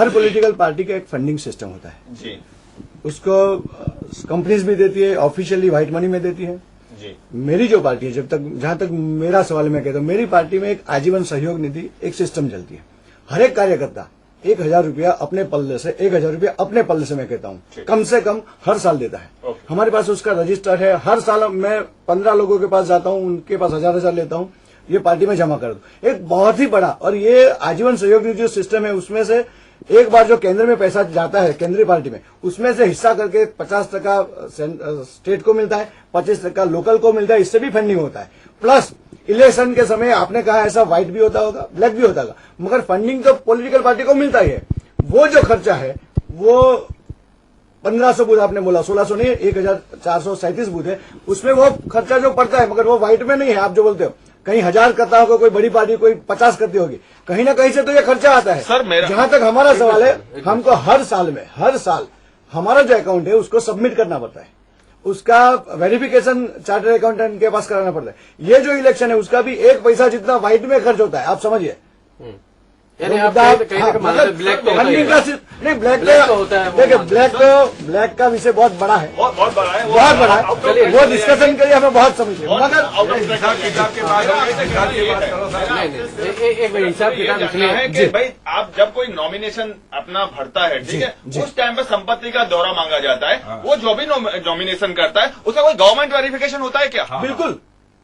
हर political party का एक funding system होता है जी। उसको कंपनीज भी देती है, ऑफिशियली व्हाइट मनी में देती है जी। मेरी जो पार्टी है, जहां तक मेरा सवाल मैं कहता हूं, मेरी पार्टी में एक आजीवन सहयोग निधि एक सिस्टम चलती है। हर एक कार्यकर्ता 1,000 रुपया अपने पल्ले से, 1,000 रुपया अपने पल्ले से मैं कहता हूं कम से कम हर साल देता है। हमारे पास उसका रजिस्टर है। हर साल मैं 15 लोगों के पास जाता हूं, उनके पास 1,000 लेता हूं, ये पार्टी में जमा कर दो। एक बहुत ही बड़ा, और ये आजीवन सहयोग निधि जो सिस्टम है उसमें से एक बार जो केंद्र में पैसा जाता है केंद्रीय पार्टी में, उसमें से हिस्सा करके 50% स्टेट को मिलता है, 25% लोकल को मिलता है। इससे भी फंडिंग होता है। प्लस इलेक्शन के समय आपने कहा ऐसा व्हाइट भी होता होगा, ब्लैक भी होता होगा, मगर फंडिंग तो पॉलिटिकल पार्टी को मिलता ही है। वो जो खर्चा है वो 1500 बूथ आपने बोला, 1600 नहीं, 1437 बूथ है, उसमें वो खर्चा जो पड़ता है, मगर वो व्हाइट में नहीं है। आप जो बोलते हो कहीं 1000 करता होगा कोई बड़ी पार्टी, कोई 50 करती होगी, कहीं ना कहीं से तो ये खर्चा आता है। सर जहां तक हमारा सवाल है, हमको हर साल हमारा जो अकाउंट है उसको सबमिट करना पड़ता है, उसका वेरिफिकेशन चार्टर्ड अकाउंटेंट के पास कराना पड़ता है। ये जो इलेक्शन है उसका भी 1 पैसा जितना व्हाइट में खर्च होता है, आप समझिए। यानी आप मतलब ब्लैक तो नहीं, ब्लैक तो होता है। देखिए ब्लैक का विषय बहुत बड़ा है, बहुत बड़ा है। वो डिस्कशन के लिए हमें बहुत समझिए, मगर एक मिनट हिसाब किताब है कि भाई आप जब कोई नॉमिनेशन अपना भरता है, ठीक है, उस टाइम पे संपत्ति का दौरा मांगा जाता है। वो जो भी नॉमिनेशन करता है उसका कोई गवर्नमेंट वेरिफिकेशन होता है क्या?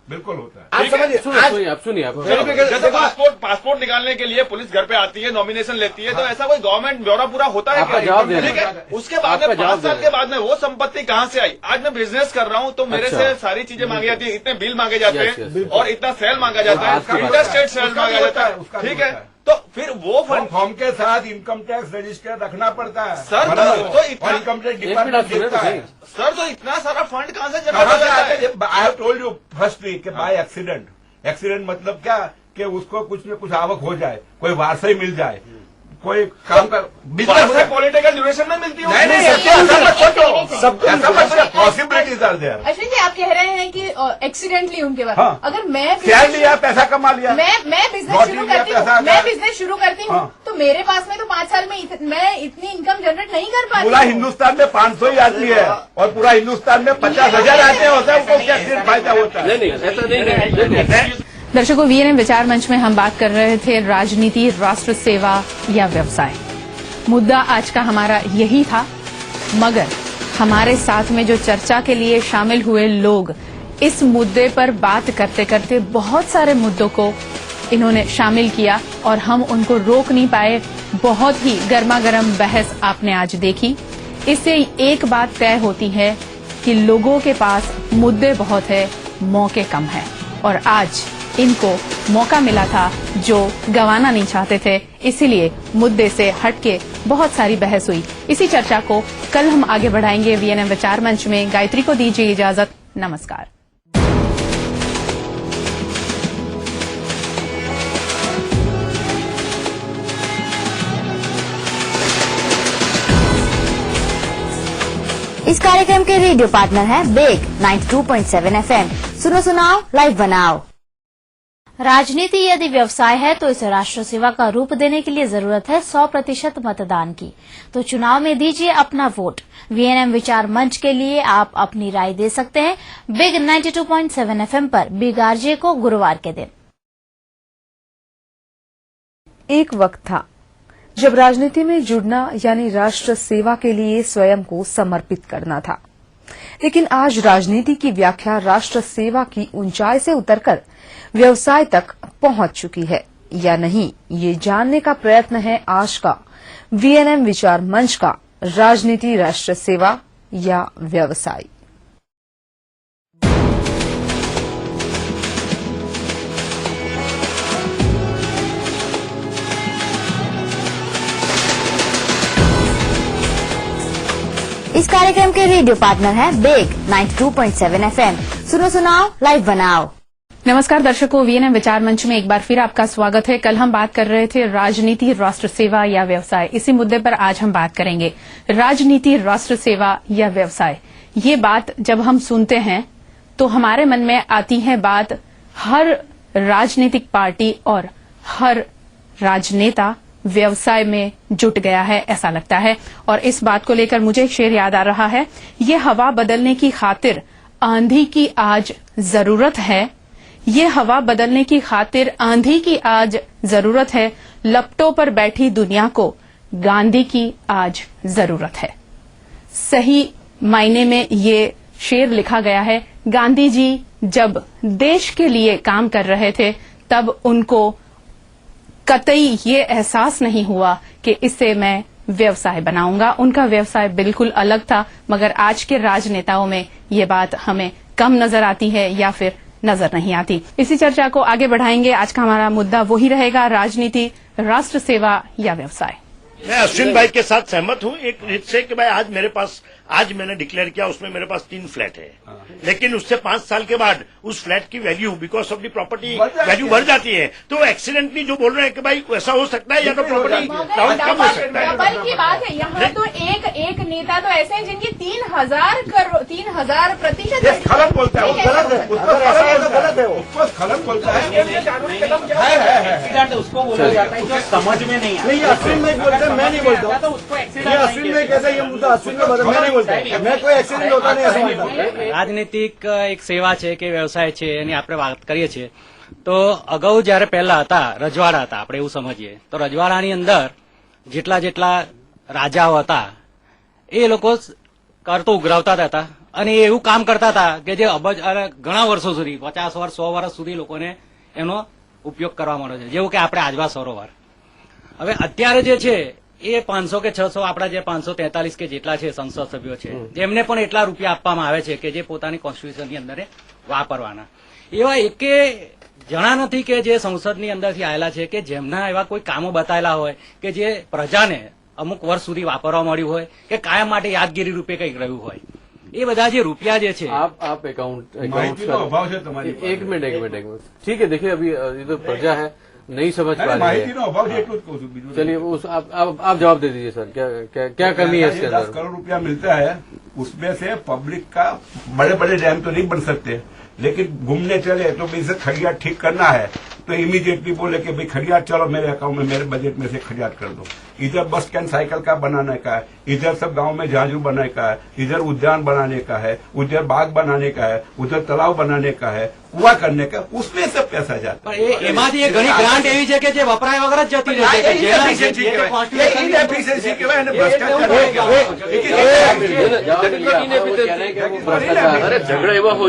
बिल्कुल होता है। आप समझिए, आप सुनिए, जैसे पासपोर्ट निकालने के लिए पुलिस घर पे आती है, नॉमिनेशन लेती है, तो ऐसा कोई गवर्नमेंट ब्यौरा पूरा होता है क्या? ठीक है, उसके बाद में 5 साल के बाद में वो संपत्ति कहाँ से आई? आज मैं बिजनेस कर रहा हूँ तो मेरे से सारी चीजें मांगी जाती है, इतने बिल मांगे जाते हैं और इतना सेल मांगा जाता है, इंटरस्टेट सेल मांगा जाता है, ठीक है। तो फिर वो फॉर्म के साथ इनकम टैक्स रजिस्टर रखना पड़ता है सर। तो इतना इनकम टैक्स डिपार्टमेंट देखता है सर, तो इतना सारा फंड कहाँ से जमा हो जाता है? I have told you first week कि बाय एक्सीडेंट मतलब क्या कि उसको कुछ न कुछ आवक हो जाए, कोई वारसा ही मिल जाए, कोई काम कर बिजनेस से पॉलिटिकल ड्यूरेशन में मिलती है। Possibilities are there. Ashwin ji, आप कह रहे हैं कि एक्सीडेंटली उनके बाद अगर मैं शेयर लिया, पैसा कमा लिया, मैं बिजनेस शुरू करती हूँ तो मेरे पास में तो 5 साल में मैं इतनी इनकम जनरेट नहीं कर पाती। पूरा हिंदुस्तान में 500 ही आदमी है और पूरा हिंदुस्तान में 50,000 आते होता है, उनको क्या फायदा होता है? नहीं, ऐसा नहीं। दर्शकों, वीएनएम विचार मंच में हम बात कर रहे थे राजनीति, राष्ट्र सेवा या व्यवसाय। मुद्दा आज का हमारा यही था, मगर हमारे साथ में जो चर्चा के लिए शामिल हुए लोग इस मुद्दे पर बात करते करते बहुत सारे मुद्दों को इन्होंने शामिल किया और हम उनको रोक नहीं पाए। बहुत ही गर्मागर्म बहस आपने आज देखी। इससे एक बात तय होती है कि लोगों के पास मुद्दे बहुत है, मौके कम है, और आज इनको मौका मिला था जो गंवाना नहीं चाहते थे, इसीलिए मुद्दे से हटके बहुत सारी बहस हुई। इसी चर्चा को कल हम आगे बढ़ाएंगे वीएनएम विचार मंच में। गायत्री को दीजिए इजाजत। नमस्कार। इस कार्यक्रम के रेडियो पार्टनर है बेग 92.7 FM। सुनो सुनाओ, लाइव बनाओ। राजनीति यदि व्यवसाय है तो इसे राष्ट्र सेवा का रूप देने के लिए जरूरत है 100% मतदान की। तो चुनाव में दीजिए अपना वोट। वीएनएम विचार मंच के लिए आप अपनी राय दे सकते हैं बिग 92.7 FM पर बिग आरजे को गुरुवार के दिन। एक वक्त था जब राजनीति में जुड़ना यानी राष्ट्र सेवा के लिए स्वयं को समर्पित करना था, लेकिन आज राजनीति की व्याख्या राष्ट्र सेवा की ऊंचाई से उतरकर व्यवसाय तक पहुंच चुकी है या नहीं, ये जानने का प्रयत्न है आज का वीएनएम विचार मंच का राजनीति, राष्ट्र सेवा या व्यवसाय। इस कार्यक्रम के रेडियो पार्टनर है बेग 92.7 FM। सुनो सुनाओ, लाइव बनाओ। नमस्कार दर्शकों, वीएनएम विचार मंच में एक बार फिर आपका स्वागत है। कल हम बात कर रहे थे राजनीति, राष्ट्र सेवा या व्यवसाय। इसी मुद्दे पर आज हम बात करेंगे राजनीति, राष्ट्र सेवा या व्यवसाय। ये बात जब हम सुनते हैं तो हमारे मन में आती है बात हर राजनीतिक पार्टी और हर राजनेता व्यवसाय में जुट गया है, ऐसा लगता है। और इस बात को लेकर मुझे एक शेर याद आ रहा है, ये हवा बदलने की खातिर आंधी की आज जरूरत है, ये हवा बदलने की खातिर आंधी की आज जरूरत है, लपटों पर बैठी दुनिया को गांधी की आज जरूरत है। सही मायने में ये शेर लिखा गया है। गांधी जी जब देश के लिए काम कर रहे थे तब उनको कतई ये एहसास नहीं हुआ कि इससे मैं व्यवसाय बनाऊंगा। उनका व्यवसाय बिल्कुल अलग था, मगर आज के राजनेताओं में ये बात हमें कम नजर आती है या फिर नजर नहीं आती। इसी चर्चा को आगे बढ़ाएंगे। आज का हमारा मुद्दा वही रहेगा, राजनीति, राष्ट्र सेवा या व्यवसाय। मैं अश्विन भाई के साथ सहमत हूं एक हित से कि भाई आज मैंने डिक्लेयर किया, उसमें मेरे पास 3 फ्लैट है, लेकिन उससे 5 साल के बाद उस फ्लैट की value because of the property value बढ़ जाती है। तो एक्सीडेंटली जो बोल रहे हैं कि भाई ऐसा हो सकता है या तो प्रॉपर्टी प्राउड कम हो सकता है। डबल की बात है। यहाँ तो एक नेता तो ऐसे हैं जिनकी 3,000% गलत बोलता है, गलत है, गलत है, उसको गलत बोलता है। उसको बोला जाता है जो समझ में नहीं आता। नहीं, अश्विन भाई बोलते हैं, मैं नहीं बोलता हूँ। ये अश्विन भाई कैसा ये मुद्दा अश्विन भाई मैं नहीं बोलता, मैं कोई एक्सीडेंट होता नहीं ऐसा मानता। રાજનીતિક એક સેવા છે કે વ્યવસાય છે એની આપણે વાત કરીએ છીએ તો અગાઉ જયારે પહેલા હતા રજવાડા હતા, આપણે એવું સમજીએ તો રજવાડાની અંદર જેટલા રાજાઓ હતા એ લોકો કરતો ઉઘરાવતા હતા અને એ એવું કામ કરતા હતા કે જે અબજ ઘણા વર્ષો સુધી 50 વર્ષ 100 વર્ષ સુધી લોકોને એનો ઉપયોગ કરવા મળ્યો છે, જેવું કે આપણે આજવા સરોવર। હવે અત્યારે જે છે એ 500 કે 600 આપણા જે 543 કે જેટલા છે સંસદ સભ્યો છે એમને પણ એટલા રૂપિયા આપવામાં આવે છે કે જે પોતાની કોન્સ્ટિટ્યુશનની અંદર વાપરવાના। એવા એકે જણા નથી કે જે સંસદની અંદરથી આવેલા છે કે જેમના એવા કોઈ કામો બતાવેલા હોય કે જે પ્રજાને અમુક વર્ષ સુધી વાપરવા મળ્યું હોય કે કાયમ માટે યાદગીરી રૂપે કંઈક રહ્યું હોય। એ બધા જે રૂપિયા જે છે आप अकाउंट माहितीનો अभाव છે તમારી પાસે। एक मिनट ठीक है। देखिए अभी ये तो प्रजा है, नहीं समझ पा रही है। माहितीનો अभाव છે એટલું જ કહું છું, બીજું चलिए उस आप जवाब दे दीजिए सर, क्या कमी है इसके 10 अंदर? करोड़ रुपया मिलता है, उसमें से पब्लिक का बड़े बड़े डैम तो नहीं बन सकते, लेकिन घूमने चले तो भी इसे खड़ियाट ठीक करना है तो इमीडिएटली बोले कि भाई खड़ियाट चलो मेरे अकाउंट में, मेरे बजट में से खड़ियाट कर दो। इधर बस स्टैंड साइकिल का बनाने का है, इधर सब गांव में झांझू बनाने का है, इधर उद्यान बनाने का है, उधर बाग बनाने का है, उधर तालाब बनाने का है, कुआ करने का, उसमें सब पैसा जाता है। એમાંથી એક ઘણી ગ્રાન્ટ એવી છે કે જે વપરાય વગર જ જતી રહે છે। इनएफिशिएंसी કહેવાય અને ભ્રષ્ટાચાર अरे झगड़ा एवं हो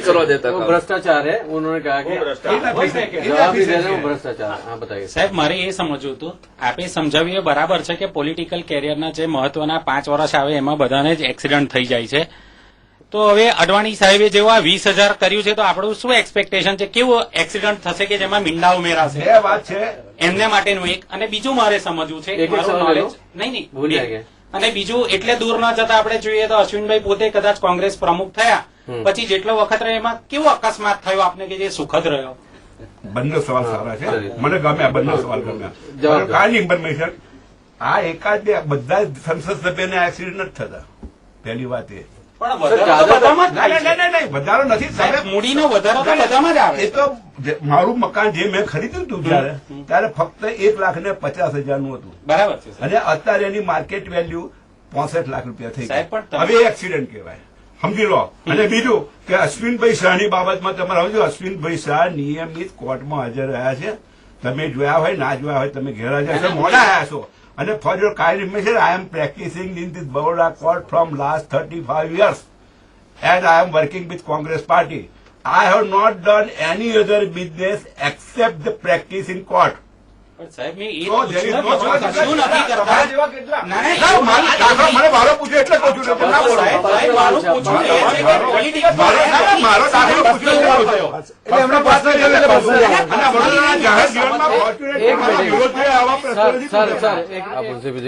करवा देता वो भ्रष्टाचार है। उन्होंने कहा कि जवाब भी दे रहे हैं, वो भ्रष्टाचार। हाँ बताइए સાહેબ, મારે એ સમજવું હતું, આપે સમજાવ્યું એ બરાબર છે કે પોલિટિકલ કેરિયરના જે મહત્વના 5 વર્ષ આવે એમાં બધાને જ એક્સિડન્ટ થઈ જાય છે। તો હવે અડવાણી સાહેબે જેવું આ 20,000 કર્યું છે તો આપણું શું એક્સપેક્ટેશન છે, કેવું એક્સિડન્ટ થશે કે જેમાં મીંડા ઉમેરાશે? બે વાત છે એમને માટેનું એક, અને બીજું મારે સમજવું છે એક મારું સવાલ knowledge- નહીં ભૂલ જાયગે। અને બીજું એટલે દૂર ન જતા આપણે જોઈએ તો અશ્વિનભાઈ પોતે કદાચ કોંગ્રેસ પ્રમુખ થયા પછી જેટલો વખત રહ્યો એમાં કેવો અકસ્માત થયો આપને કે જે સુખદ રહ્યો? બંને સવાલ સારા છે, મને ગમ્યા, બંને સવાલ ગમ્યા। ખાલી ઇન્ફોર્મેશન, આ એકાદ બે બધા જ સંસદ સભ્યને એક્સિડન્ટ નથી થતા, પહેલી વાત એ। પણ વધારો તો બધામાં જ થાય છે। નહીં, વધારો નથી સાહેબ, સાહેબ। મૂડીનો વધારો તો બધામાં જ આવે એ તો મારું મકાન જે મેં ખરીદ્યું હતું ત્યારે ફક્ત 1,50,000 નું હતું, બરાબર છે સાહેબ। અને અત્યારે એની માર્કેટ વેલ્યુ 65 લાખ રૂપિયા થઈ સાહેબ, ગઈ। પણ તમે- હવે એ એક્સિડન્ટ કહેવાય, સમજી લો। અને બીજું કે અશ્વિનભાઈ શાહની બાબતમાં તમારે સમજો, અશ્વિનભાઈ શાહ નિયમિત કોર્ટમાં હાજર રહ્યા છે, તમે જોયા હોય ના જોયા હોય, તમે ઘેર હાજર છો, મોડા આવ્યા છો। અને for your kind information, I am practising in this Baroda court from last 35 years and I am working with Congress party. I have not done any other business except the practice in court. પણ સાહેબ મેં એ તો there is no પૂછ્યું choice. કશું નથી કરતા। ના, ના, મારો દાખલો મને મારો પૂછ્યો એટલે કહું છું, ના બોલો। સાહેબ, મારું પૂછવું એ છે કે political મારો દાખલો પૂછ્યો એટલે કહું છું। એટલે એમનો પર્સનલ એટલે પર્સનલ અને વડોદરાના જાહેર જીવનમાં fortunate તમારા વિરોધીએ આવા પ્રશ્નોથી सर एक आप उनसे भी